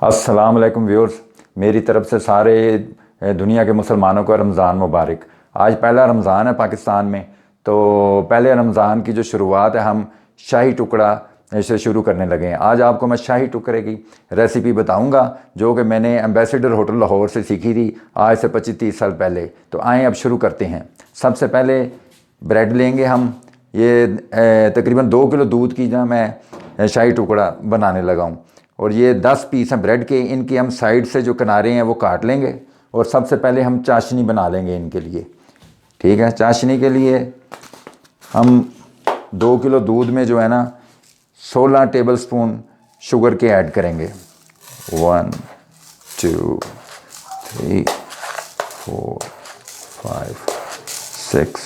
अस्सलाम वालेकुम व्यूअर्स, मेरी तरफ से सारे दुनिया के मुसलमानों को रमज़ान मुबारक। आज पहला रमज़ान है पाकिस्तान में, तो पहले रमज़ान की जो शुरुआत है हम शाही टुकड़ा से शुरू करने लगे हैं। आज आपको मैं शाही टुकड़े की रेसिपी बताऊंगा जो कि मैंने एम्बेसडर होटल लाहौर से सीखी थी आज से 25-30 साल पहले। तो आएँ अब शुरू करते हैं। सबसे पहले ब्रेड लेंगे हम, ये तकरीबन 2 किलो दूध की जो मैं शाही टुकड़ा बनाने लगा हूँ। और ये 10 पीस हैं ब्रेड के, इनकी हम साइड से जो किनारे हैं वो काट लेंगे। और सबसे पहले हम चाशनी बना लेंगे इनके लिए। ठीक है, चाशनी के लिए हम 2 किलो दूध में जो है ना 16 टेबलस्पून शुगर के ऐड करेंगे। 1 2 3 4 5 6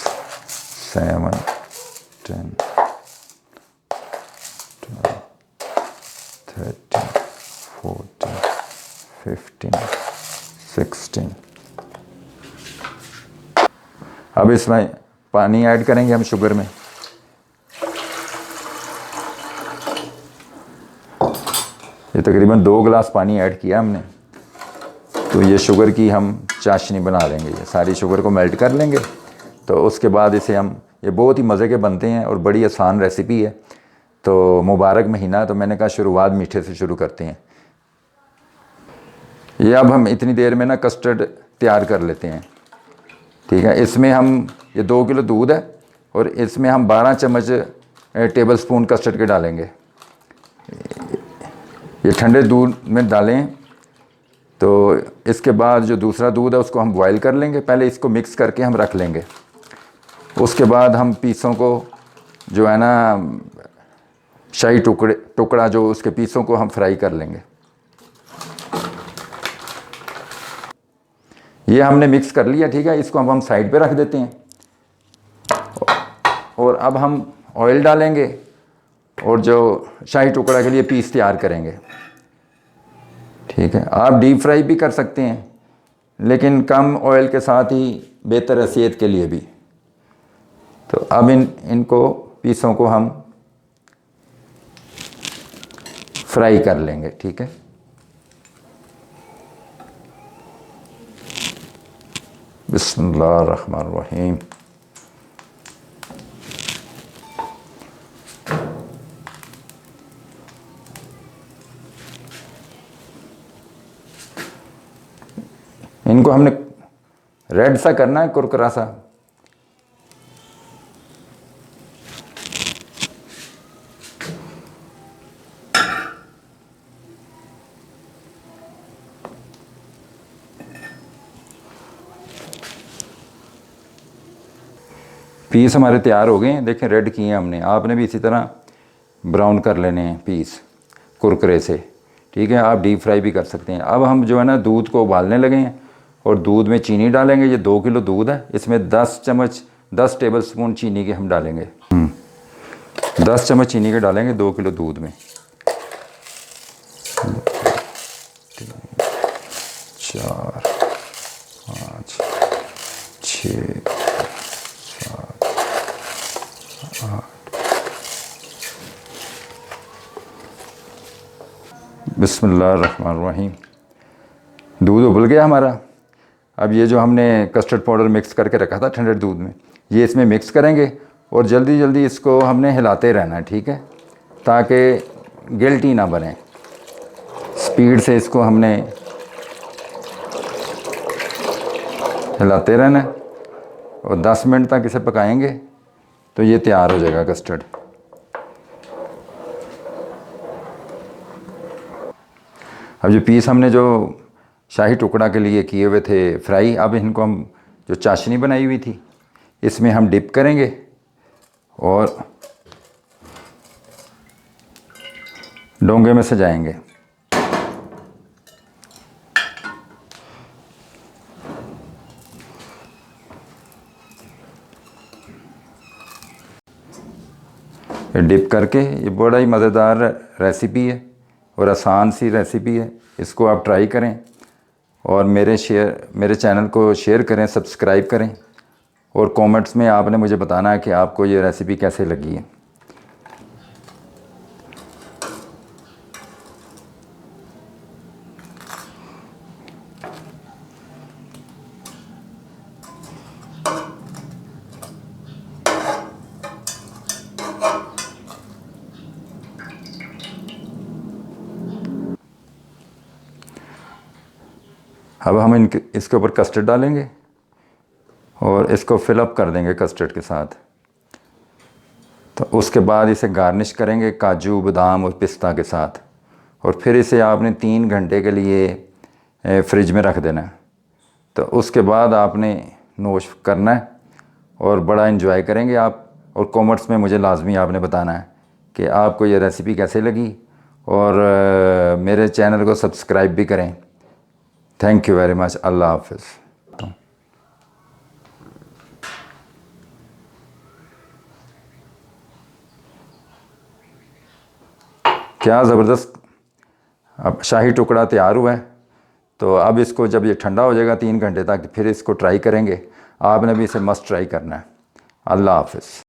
7 10 12 13 14 15 16। अब इसमें पानी ऐड करेंगे हम शुगर में। ये तकरीबन 2 गिलास पानी ऐड किया हमने। तो ये शुगर की हम चाशनी बना लेंगे। ये सारी शुगर को मेल्ट कर लेंगे। तो उसके बाद इसे हम, ये बहुत ही मज़े के बनते हैं और बड़ी आसान रेसिपी है। तो मुबारक महीना, तो मैंने कहा शुरुआत मीठे से शुरू करते हैं। ये अब हम इतनी देर में ना कस्टर्ड तैयार कर लेते हैं। ठीक है, इसमें हम, ये 2 किलो दूध है और इसमें हम 12 चम्मच टेबलस्पून कस्टर्ड के डालेंगे। ये ठंडे दूध में डालें। तो इसके बाद जो दूसरा दूध है उसको हम बॉयल कर लेंगे। पहले इसको मिक्स करके हम रख लेंगे। उसके बाद हम पीसों को जो है ना शाही टुकड़ा जो उसके पीसों को हम फ्राई कर लेंगे। ये हमने मिक्स कर लिया। ठीक है, इसको अब हम साइड पे रख देते हैं। और अब हम ऑयल डालेंगे और जो शाही टुकड़ा के लिए पीस तैयार करेंगे। ठीक है, आप डीप फ्राई भी कर सकते हैं, लेकिन कम ऑयल के साथ ही बेहतर है सेहत के लिए भी। तो अब इनको पीसों को हम फ्राई कर लेंगे। ठीक है, बिस्मिल्लाहिर्रहमानिर्रहीम। इनको हमने रेड सा करना है, कुरकुरा सा। पीस हमारे तैयार हो गए हैं। देखें, रेड किए हैं हमने। आपने भी इसी तरह ब्राउन कर लेने हैं पीस कुरकुरे से। ठीक है, आप डीप फ्राई भी कर सकते हैं। अब हम जो है ना दूध को उबालने लगे हैं और दूध में चीनी डालेंगे। ये 2 किलो दूध है, इसमें 10 टेबल स्पून चीनी के हम डालेंगे। 10 चम्मच चीनी के डालेंगे 2 किलो दूध में। 3 4 5 6 7 8। बिस्मिल्लाहिर्रहमानिर्रहीम। दूध उबल गया हमारा। अब ये जो हमने कस्टर्ड पाउडर मिक्स करके रखा था ठंडे दूध में, ये इसमें मिक्स करेंगे और जल्दी जल्दी इसको हमने हिलाते रहना है। ठीक है, ताकि गिल्टी ना बने। स्पीड से इसको हमने हिलाते रहना है और 10 मिनट तक इसे पकाएंगे तो ये तैयार हो जाएगा कस्टर्ड। अब जो पीस हमने जो शाही टुकड़ा के लिए किए हुए थे फ्राई, अब इनको हम जो चाशनी बनाई हुई थी इसमें हम डिप करेंगे और डोंगे में सजाएंगे। डिप करके, ये बड़ा ही मज़ेदार रेसिपी है और आसान सी रेसिपी है। इसको आप ट्राई करें और मेरे चैनल को शेयर करें, सब्सक्राइब करें और कमेंट्स में आपने मुझे बताना है कि आपको ये रेसिपी कैसे लगी है। अब हम इसके ऊपर कस्टर्ड डालेंगे और इसको फिलअप कर देंगे कस्टर्ड के साथ। तो उसके बाद इसे गार्निश करेंगे काजू बादाम और पिस्ता के साथ, और फिर इसे आपने 3 घंटे के लिए फ्रिज में रख देना है। तो उसके बाद आपने नोश करना है और बड़ा इन्जॉय करेंगे आप। और कमेंट्स में मुझे लाजमी आपने बताना है कि आपको ये रेसिपी कैसे लगी, और मेरे चैनल को सब्सक्राइब भी करें। Thank you very much. अल्लाह हाफिज़। क्या ज़बरदस्त अब शाही टुकड़ा तैयार हुआ है। तो अब इसको जब ये ठंडा हो जाएगा 3 घंटे तक, फिर इसको ट्राई करेंगे। आपने भी इसे मस्ट ट्राई करना है। अल्लाह हाफिज़।